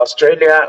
Australia,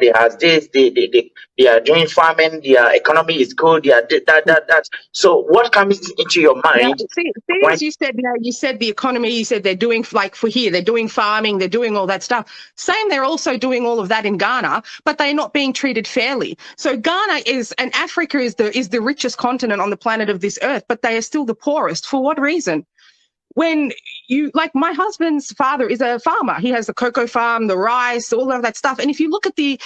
they has this, they are doing farming, their economy is good, they are that. So what comes into your Now, mind see, when as you said, you said the economy, you said they're doing, like for here, they're doing farming, they're doing all that stuff. Same, they're also doing all of that in Ghana, but they're not being treated fairly. So Ghana and Africa is the richest continent on the planet of this earth, but they are still the poorest. For what reason? When like my husband's father is a farmer. He has the cocoa farm, the rice, all of that stuff. And if you look at the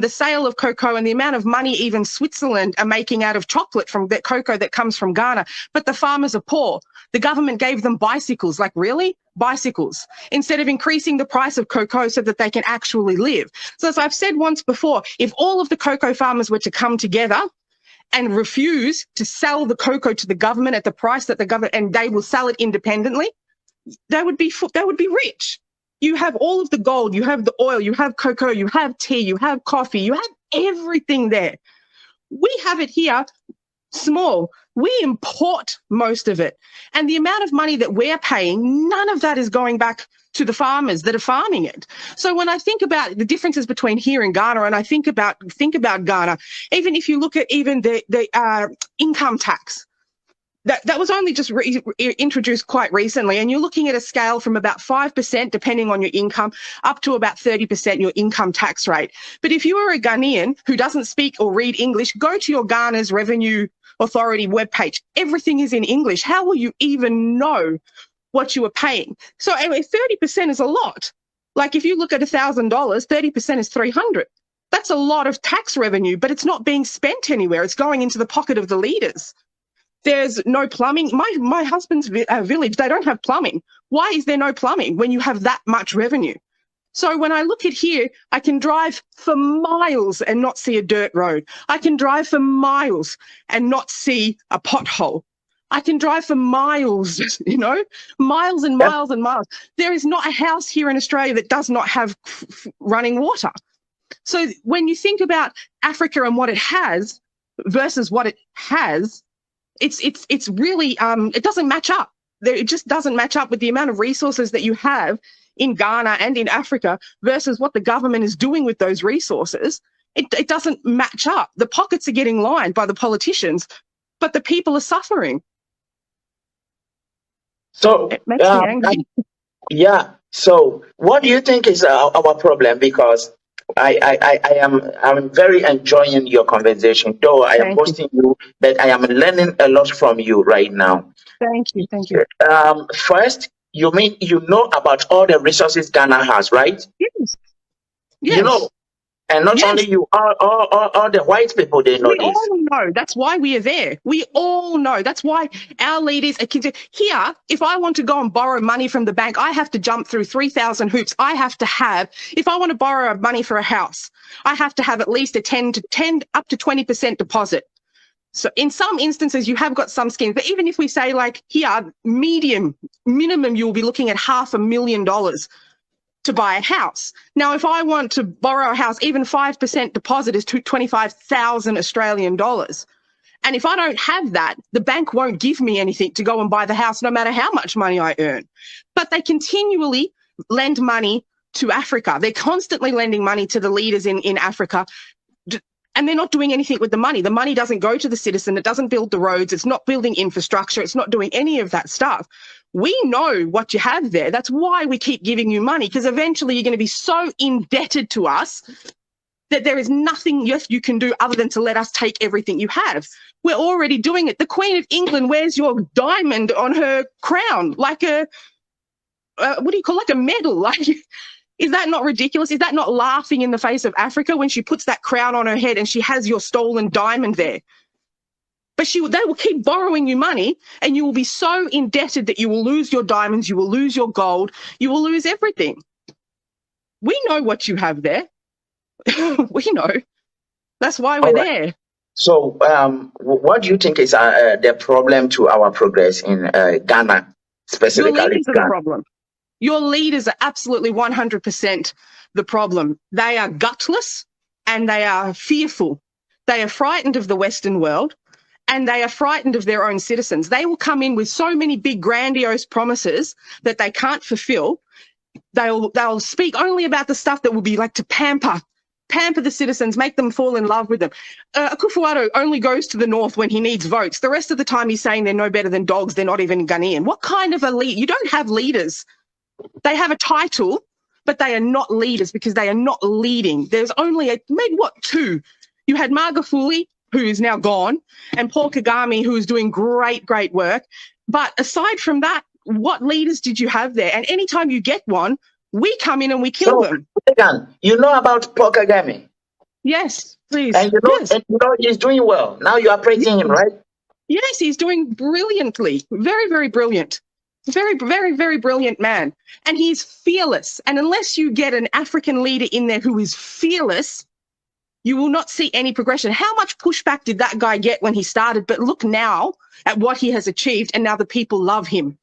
sale of cocoa and the amount of money even Switzerland are making out of chocolate from that cocoa that comes from Ghana, but the farmers are poor. The government gave them bicycles. Like, really? Bicycles, instead of increasing the price of cocoa so that they can actually live. So as I've said once before, if all of the cocoa farmers were to come together and refuse to sell the cocoa to the government at the price that the government, and they will sell it independently, they would be rich. You have all of the gold, you have the oil, you have cocoa, you have tea, you have coffee, you have everything there. We have it here small. We import most of it. And the amount of money that we're paying, none of that is going back to the farmers that are farming it. So when I think about the differences between here and Ghana, and I think about Ghana, even if you look at even the income tax, that was only just introduced quite recently, and you're looking at a scale from about 5%, depending on your income, up to about 30% your income tax rate. But if you are a Ghanaian who doesn't speak or read English, go to your Ghana's Revenue Authority webpage. Everything is in English. How will you even know what you are paying? So anyway, 30% is a lot. Like if you look at $1,000, 30% is $300. That's a lot of tax revenue, but it's not being spent anywhere. It's going into the pocket of the leaders. There's no plumbing. My husband's village, they don't have plumbing. Why is there no plumbing when you have that much revenue? So when I look at here, I can drive for miles and not see a dirt road. I can drive for miles and not see a pothole. I can drive for miles, miles and miles and miles. There is not a house here in Australia that does not have running water. So when you think about Africa and what it has versus what it has, it's really, it doesn't match up. It just doesn't match up with the amount of resources that you have in Ghana and in Africa versus what the government is doing with those resources. It doesn't match up. The pockets are getting lined by the politicians, but the people are suffering. So it makes me angry. So what do you think is our problem? Because I'm very enjoying your conversation, though I am hosting you, but I am learning a lot from you right now. Thank you. First, you mean about all the resources Ghana has, right? Yes. You know, and not only you, all the white people, they know this. We all know. That's why we are there. We all know. That's why our leaders are here. If I want to go and borrow money from the bank, I have to jump through 3,000 hoops. I have to have, if I want to borrow money for a house, I have to have at least a 10 up to 20% deposit. So in some instances, you have got some schemes, but even if we say like here, minimum, you will be looking at $500,000 to buy a house. Now, if I want to borrow a house, even 5% deposit is 25,000 Australian dollars. And if I don't have that, the bank won't give me anything to go and buy the house, no matter how much money I earn. But they continually lend money to Africa. They're constantly lending money to the leaders in Africa. And they're not doing anything with the money. The money doesn't go to the citizen. It doesn't build the roads. It's not building infrastructure. It's not doing any of that stuff. We know what you have there. That's why we keep giving you money, because eventually you're going to be so indebted to us that there is nothing you can do other than to let us take everything you have. We're already doing it. The Queen of England wears your diamond on her crown, like a, like a medal. Like, is that not ridiculous? Is that not laughing in the face of Africa when she puts that crown on her head and she has your stolen diamond there? But they will keep borrowing you money, and you will be so indebted that you will lose your diamonds, you will lose your gold, you will lose everything. We know what you have there. We know. That's why we're there. So what do you think is the problem to our progress in Ghana, specifically? Your leaders are the problem. Your leaders are absolutely 100% the problem. They are gutless and they are fearful. They are frightened of the Western world, and they are frightened of their own citizens. They will come in with so many big, grandiose promises that they can't fulfill, They'll speak only about the stuff that will be like to pamper the citizens, make them fall in love with them. Akufo-Addo only goes to the north when he needs votes. The rest of the time he's saying they're no better than dogs. They're not even Ghanaian. What kind of a lead? You don't have leaders. They have a title, but they are not leaders because they are not leading. There's only maybe two. You had Magufuli, who is now gone, and Paul Kagame, who is doing great work. But aside from that, what leaders did you have there? And anytime you get one, we come in and we kill them. You know about Paul Kagame? Yes, please. And you know he's doing well. Now you are praising him, right? Yes, he's doing brilliantly. Very brilliant. Very brilliant man. And he's fearless. And unless you get an African leader in there who is fearless, you will not see any progression. How much pushback did that guy get when he started? But look now at what he has achieved, and now the people love him.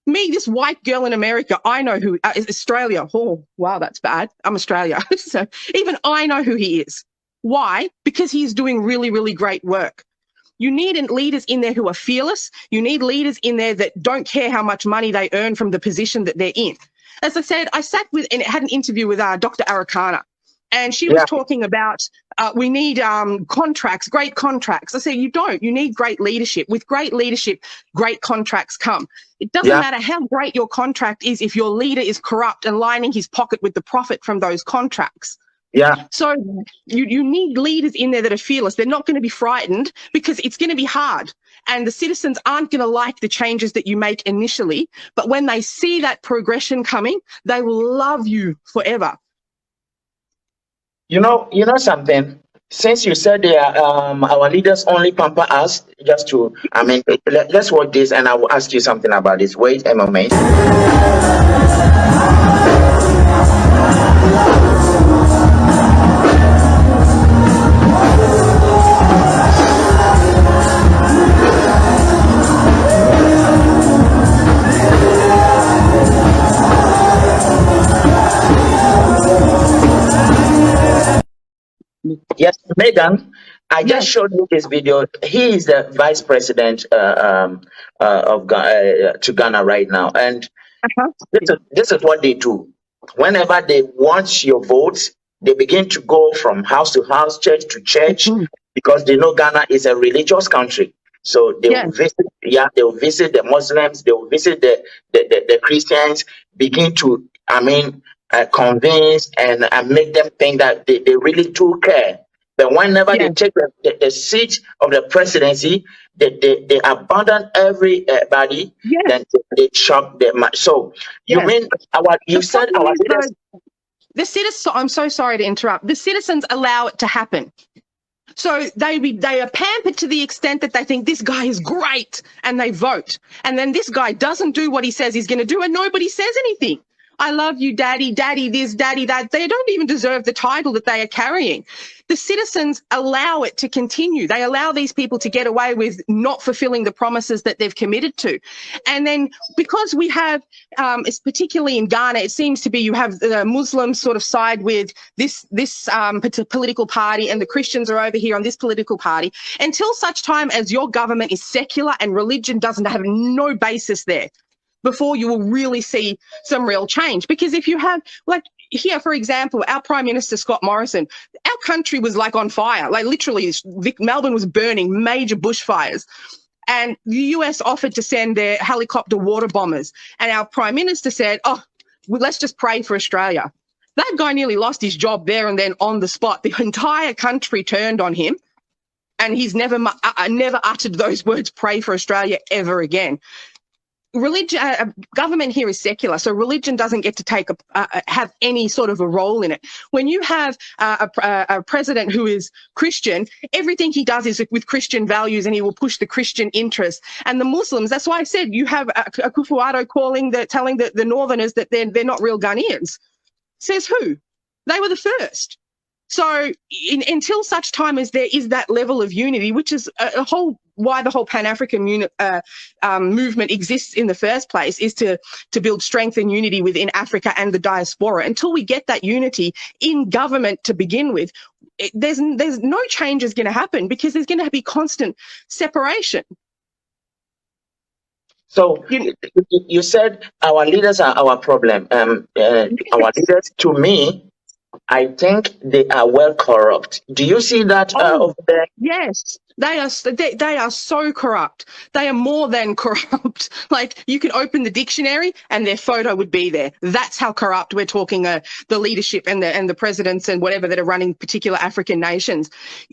Me, this white girl in America, I know who is Australia. Oh, wow, that's bad. I'm Australia. So even I know who he is. Why? Because he's doing really great work. You need leaders in there who are fearless. You need leaders in there that don't care how much money they earn from the position that they're in. As I said, I sat with and had an interview with Dr. Arakana. And she was talking about we need contracts, great contracts. I said, you don't. You need great leadership. With great leadership, great contracts come. It doesn't matter how great your contract is if your leader is corrupt and lining his pocket with the profit from those contracts. Yeah. So you need leaders in there that are fearless. They're not going to be frightened because it's going to be hard. And the citizens aren't going to like the changes that you make initially. But when they see that progression coming, they will love you forever. You know something. Since you said our leaders only pamper us, let's watch this, and I will ask you something about this. Wait a moment. Yes, Megan, I just showed you this video. He is the vice president to Ghana right now. And this is what they do. Whenever they want your votes, they begin to go from house to house, church to church, because they know Ghana is a religious country. So they will visit, they will visit the Muslims, they will visit the Christians, begin to, convince and make them think that they really do care. But whenever they take the seat of the presidency, they abandon everybody, then they chop them. So you mean you said our leaders? The citizens, I'm so sorry to interrupt. The citizens allow it to happen. So they are pampered to the extent that they think this guy is great and they vote. And then this guy doesn't do what he says he's going to do and nobody says anything. I love you, daddy, daddy this, daddy that. They don't even deserve the title that they are carrying. The citizens allow it to continue. They allow these people to get away with not fulfilling the promises that they've committed to. And then because we have, it's particularly in Ghana, it seems to be you have the Muslims sort of side with this political party and the Christians are over here on this political party. Until such time as your government is secular and religion doesn't have no basis there, before you will really see some real change. Because if you have, like here, for example, our Prime Minister, Scott Morrison, our country was like on fire, like literally Melbourne was burning, major bushfires. And the US offered to send their helicopter water bombers. And our Prime Minister said, oh, well, let's just pray for Australia. That guy nearly lost his job there and then on the spot. The entire country turned on him. And he's never uttered those words, pray for Australia, ever again. Religion, government here is secular, so religion doesn't get to have any sort of a role in it. When you have a president who is Christian, everything he does is with Christian values, and he will push the Christian interests. And the Muslims, that's why I said you have Akufo-Addo telling the Northerners that they're not real Ghanaians. Says who? They were the first. So until such time as there is that level of unity, which is why the whole Pan-African movement exists in the first place, is to build strength and unity within Africa and the diaspora. Until we get that unity in government to begin with, there's no change is going to happen because there's going to be constant separation. So You, you said our leaders are our problem. Our leaders, to me, I think they are well corrupt. Do you see that oh, over there? yes, they are so corrupt. They are more than corrupt. Like, you can open the dictionary and their photo would be there. That's how corrupt we're talking. The leadership and the presidents and whatever that are running particular African nations.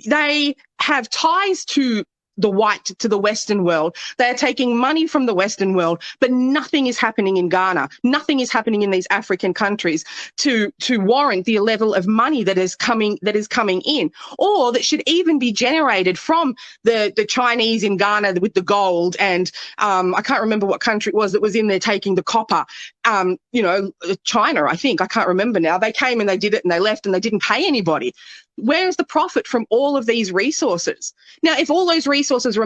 They have ties to the Western world. They are taking money from the Western world, but nothing is happening in Ghana. Nothing is happening in these African countries to warrant the level of money that is coming in, or that should even be generated from the Chinese in Ghana with the gold. And I can't remember what country it was that was in there taking the copper. China, I think. I can't remember now. They came and they did it and they left and they didn't pay anybody. Where's the profit from all of these resources? Now, if all those resources